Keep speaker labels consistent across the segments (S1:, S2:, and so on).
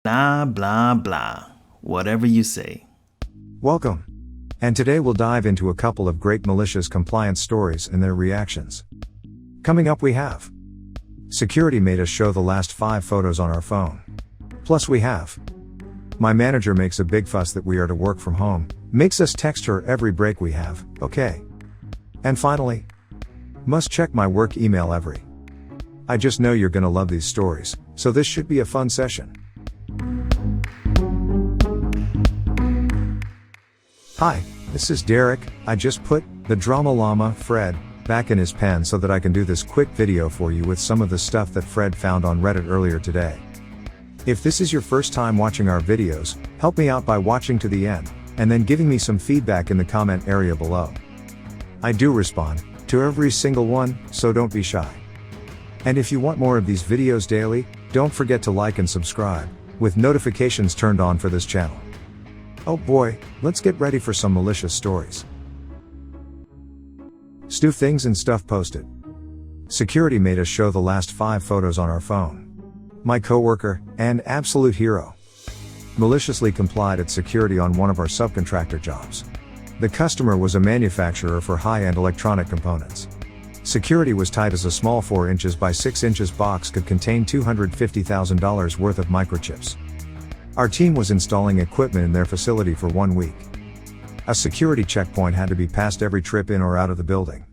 S1: Blah, blah, blah. Whatever you say.
S2: Welcome. And today we'll dive into a couple of great malicious compliance stories and their reactions. Coming up we have security made us show the last 5 photos on our phone. Plus we have my manager makes a big fuss that we are to work from home, makes us text her every break we have, okay. And finally, must check my work email every. I just know you're gonna love these stories, so this should be a fun session. Hi, this is Derek. I just put the Drama Llama, Fred, back in his pen so that I can do this quick video for you with some of the stuff that Fred found on Reddit earlier today. If this is your first time watching our videos, help me out by watching to the end, and then giving me some feedback in the comment area below. I do respond to every single one, so don't be shy. And if you want more of these videos daily, don't forget to like and subscribe, with notifications turned on for this channel. Oh boy, let's get ready for some malicious stories. Stu Things and Stuff posted. Security made us show the last 5 photos on our phone. My coworker, and absolute hero, maliciously complied at security on one of our subcontractor jobs. The customer was a manufacturer for high-end electronic components. Security was tight as a small 4 inches by 6 inches box could contain $250,000 worth of microchips. Our team was installing equipment in their facility for 1 week. A security checkpoint had to be passed every trip in or out of the building.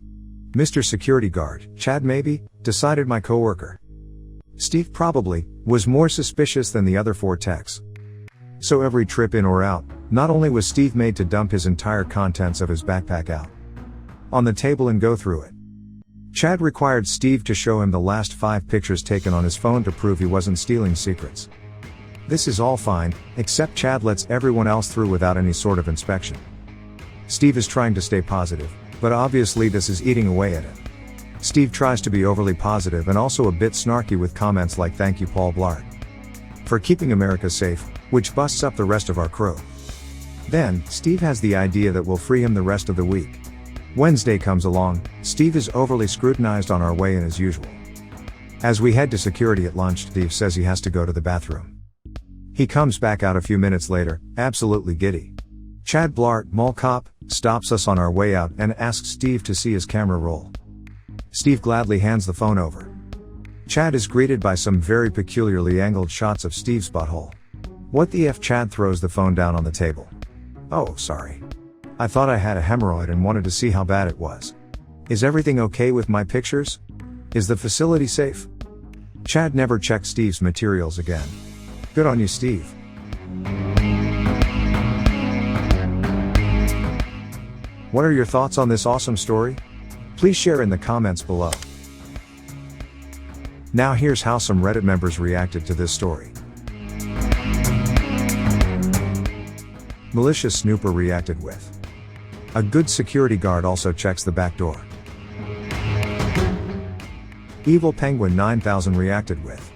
S2: Mr. Security Guard, Chad maybe, decided my coworker, Steve probably, was more suspicious than the other 4 techs. So every trip in or out, not only was Steve made to dump his entire contents of his backpack out on the table and go through it. Chad required Steve to show him the last 5 pictures taken on his phone to prove he wasn't stealing secrets. This is all fine, except Chad lets everyone else through without any sort of inspection. Steve is trying to stay positive, but obviously this is eating away at him. Steve tries to be overly positive and also a bit snarky with comments like "Thank you Paul Blart for keeping America safe," which busts up the rest of our crew. Then, Steve has the idea that we'll free him the rest of the week. Wednesday comes along, Steve is overly scrutinized on our way in as usual. As we head to security at lunch, Steve says he has to go to the bathroom. He comes back out a few minutes later, absolutely giddy. Chad Blart, mall cop, stops us on our way out and asks Steve to see his camera roll. Steve gladly hands the phone over. Chad is greeted by some very peculiarly angled shots of Steve's butthole. What the F? Chad throws the phone down on the table. Oh, sorry. I thought I had a hemorrhoid and wanted to see how bad it was. Is everything okay with my pictures? Is the facility safe? Chad never checked Steve's materials again. Good on you, Steve. What are your thoughts on this awesome story? Please share in the comments below. Now here's how some Reddit members reacted to this story. Malicious Snooper reacted with, "A good security guard also checks the back door." Evil Penguin 9000 reacted with,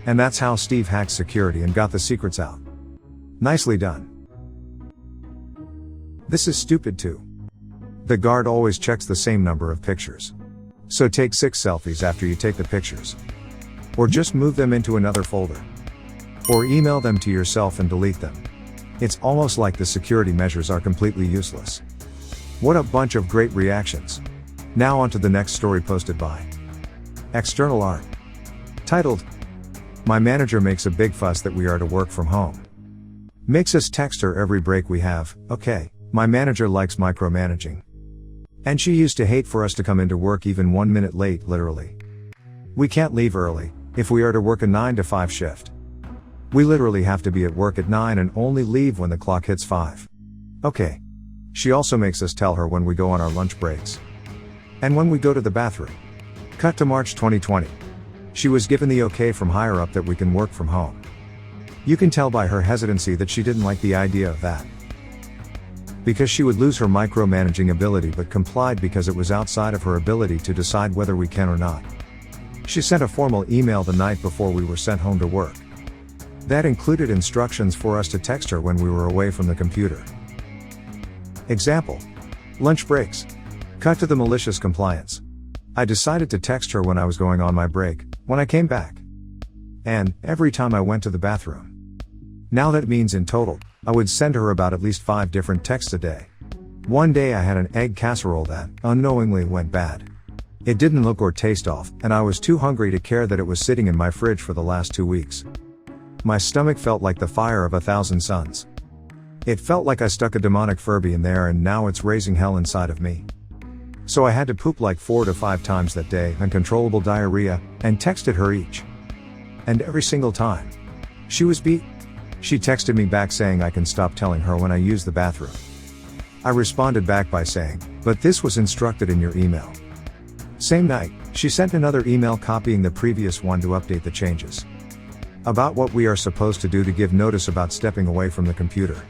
S2: "And that's how Steve hacked security and got the secrets out. Nicely done." This is stupid too. The guard always checks the same number of pictures. So take 6 selfies after you take the pictures. Or just move them into another folder. Or email them to yourself and delete them. It's almost like the security measures are completely useless. What a bunch of great reactions. Now on to the next story posted by External Art. Titled, "My manager makes a big fuss that we are to work from home. Makes us text her every break we have, okay, my manager likes micromanaging. And she used to hate for us to come into work even 1 minute late, literally. We can't leave early, if we are to work a 9 to 5 shift. We literally have to be at work at 9 and only leave when the clock hits 5. Okay. She also makes us tell her when we go on our lunch breaks. And when we go to the bathroom." Cut to March 2020. She was given the okay from higher up that we can work from home. You can tell by her hesitancy that she didn't like the idea of that. Because she would lose her micromanaging ability, but complied because it was outside of her ability to decide whether we can or not. She sent a formal email the night before we were sent home to work. That included instructions for us to text her when we were away from the computer. Example. Lunch breaks. Cut to the Malicious Compliance. I decided to text her when I was going on my break, when I came back. And every time I went to the bathroom. Now that means in total, I would send her about at least 5 different texts a day. One day I had an egg casserole that, unknowingly, went bad. It didn't look or taste off, and I was too hungry to care that it was sitting in my fridge for the last 2 weeks. My stomach felt like the fire of 1,000 suns. It felt like I stuck a demonic Furby in there and now it's raising hell inside of me. So I had to poop like 4 to 5 times that day, uncontrollable diarrhea, and texted her each. And every single time, she was beat. She texted me back saying I can stop telling her when I use the bathroom. I responded back by saying, but this was instructed in your email. Same night, she sent another email copying the previous one to update the changes. About what we are supposed to do to give notice about stepping away from the computer.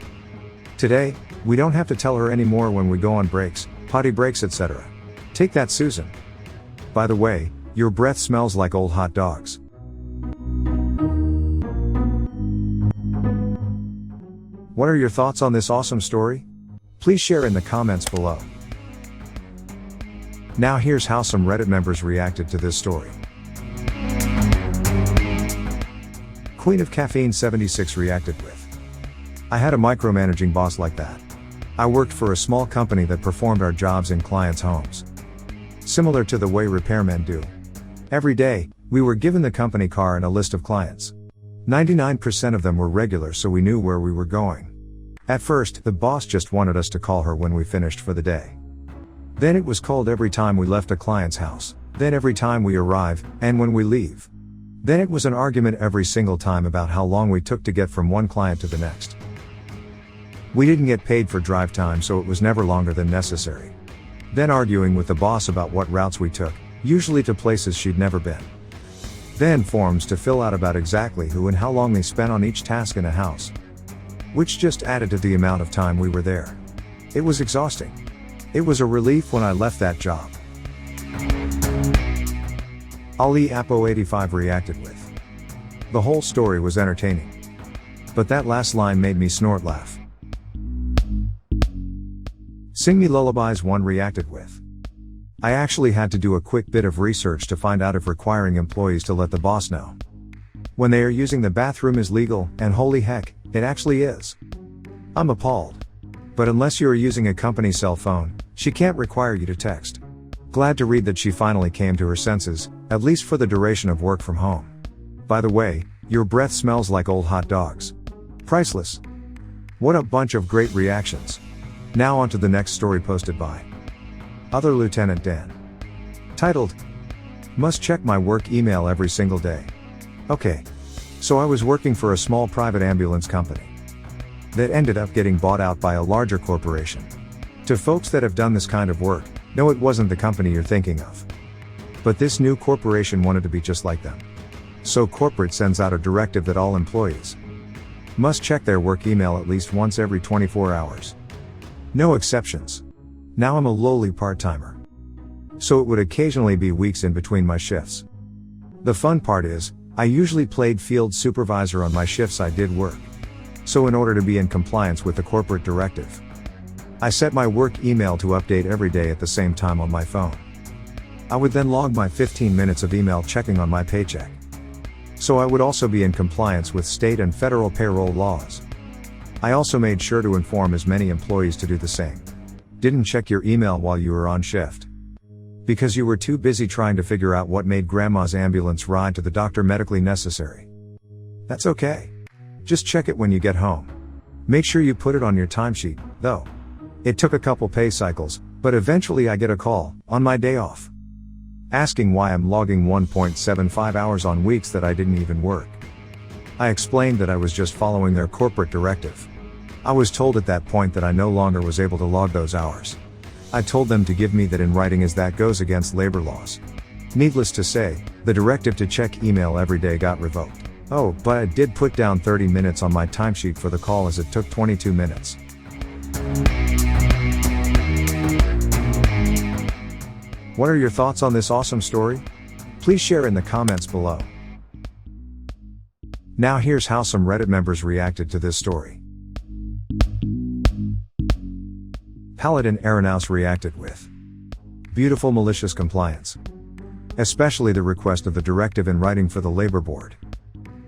S2: Today, we don't have to tell her anymore when we go on breaks, potty breaks, etc. Take that, Susan. By the way, your breath smells like old hot dogs. What are your thoughts on this awesome story? Please share in the comments below. Now here's how some Reddit members reacted to this story. Queen of Caffeine 76 reacted with, I had a micromanaging boss like that. I worked for a small company that performed our jobs in clients' homes. Similar to the way repairmen do. Every day, we were given the company car and a list of clients. 99% of them were regular, so we knew where we were going. At first, the boss just wanted us to call her when we finished for the day. Then it was called every time we left a client's house, then every time we arrive, and when we leave. Then it was an argument every single time about how long we took to get from one client to the next. We didn't get paid for drive time, so it was never longer than necessary. Then arguing with the boss about what routes we took, usually to places she'd never been. Then forms to fill out about exactly who and how long they spent on each task in a house. Which just added to the amount of time we were there. It was exhausting. It was a relief when I left that job. Ali Apo85 reacted with, the whole story was entertaining. But that last line made me snort laugh. Sing Me Lullabies 1 reacted with, I actually had to do a quick bit of research to find out if requiring employees to let the boss know when they are using the bathroom is legal, and holy heck, it actually is. I'm appalled. But unless you are using a company cell phone, she can't require you to text. Glad to read that she finally came to her senses, at least for the duration of work from home. By the way, your breath smells like old hot dogs. Priceless. What a bunch of great reactions. Now on to the next story posted by Other Lieutenant Dan. Titled, Must check my work email every single day. Okay. So I was working for a small private ambulance company that ended up getting bought out by a larger corporation. To folks that have done this kind of work, no, it wasn't the company you're thinking of. But this new corporation wanted to be just like them. So corporate sends out a directive that all employees must check their work email at least once every 24 hours. No exceptions. Now I'm a lowly part-timer. So it would occasionally be weeks in between my shifts. The fun part is, I usually played field supervisor on my shifts I did work. So in order to be in compliance with the corporate directive, I set my work email to update every day at the same time on my phone. I would then log my 15 minutes of email checking on my paycheck. So I would also be in compliance with state and federal payroll laws. I also made sure to inform as many employees to do the same. Didn't check your email while you were on shift, because you were too busy trying to figure out what made grandma's ambulance ride to the doctor medically necessary. That's okay. Just check it when you get home. Make sure you put it on your timesheet, though. It took a couple pay cycles, but eventually I get a call, on my day off, asking why I'm logging 1.75 hours on weeks that I didn't even work. I explained that I was just following their corporate directive. I was told at that point that I no longer was able to log those hours. I told them to give me that in writing as that goes against labor laws. Needless to say, the directive to check email every day got revoked. Oh, but I did put down 30 minutes on my timesheet for the call as it took 22 minutes. What are your thoughts on this awesome story? Please share in the comments below. Now here's how some Reddit members reacted to this story. Paladin Aeronaus reacted with, beautiful malicious compliance. Especially the request of the directive in writing for the labor board.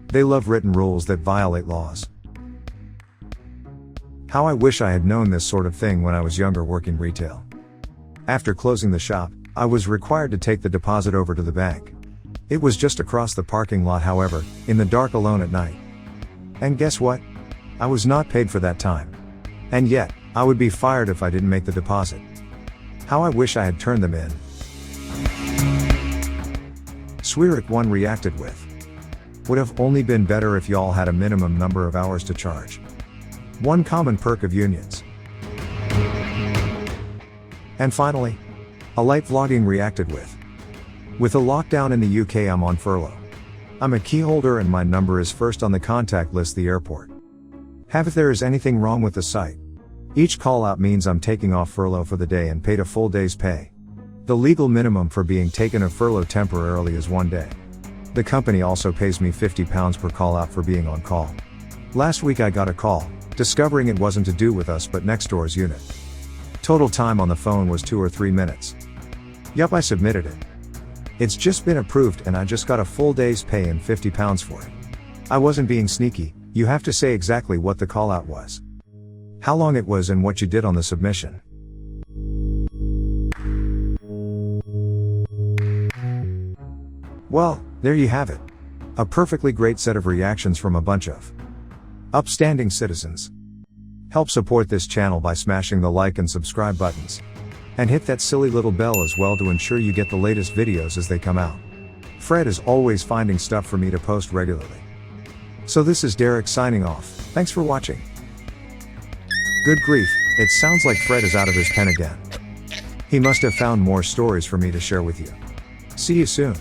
S2: They love written rules that violate laws. How I wish I had known this sort of thing when I was younger working retail. After closing the shop, I was required to take the deposit over to the bank. It was just across the parking lot, however, in the dark alone at night. And guess what? I was not paid for that time. And yet, I would be fired if I didn't make the deposit. How I wish I had turned them in. Swearick1 reacted with, would have only been better if y'all had a minimum number of hours to charge. One common perk of unions. And finally, a light vlogging reacted with a lockdown in the UK, I'm on furlough. I'm a key holder and my number is first on the contact list the airport. Have if there is anything wrong with the site. Each call out means I'm taking off furlough for the day and paid a full day's pay. The legal minimum for being taken a furlough temporarily is 1 day. The company also pays me £50 per call out for being on call. Last week I got a call, discovering it wasn't to do with us but next door's unit. Total time on the phone was 2 or 3 minutes. Yup, I submitted it. It's just been approved and I just got a full day's pay and £50 for it. I wasn't being sneaky, you have to say exactly what the call out was, how long it was and what you did on the submission. Well, there you have it. A perfectly great set of reactions from a bunch of upstanding citizens. Help support this channel by smashing the like and subscribe buttons. And hit that silly little bell as well to ensure you get the latest videos as they come out. Fred is always finding stuff for me to post regularly. So this is Derek signing off, thanks for watching. Good grief, it sounds like Fred is out of his pen again. He must have found more stories for me to share with you. See you soon.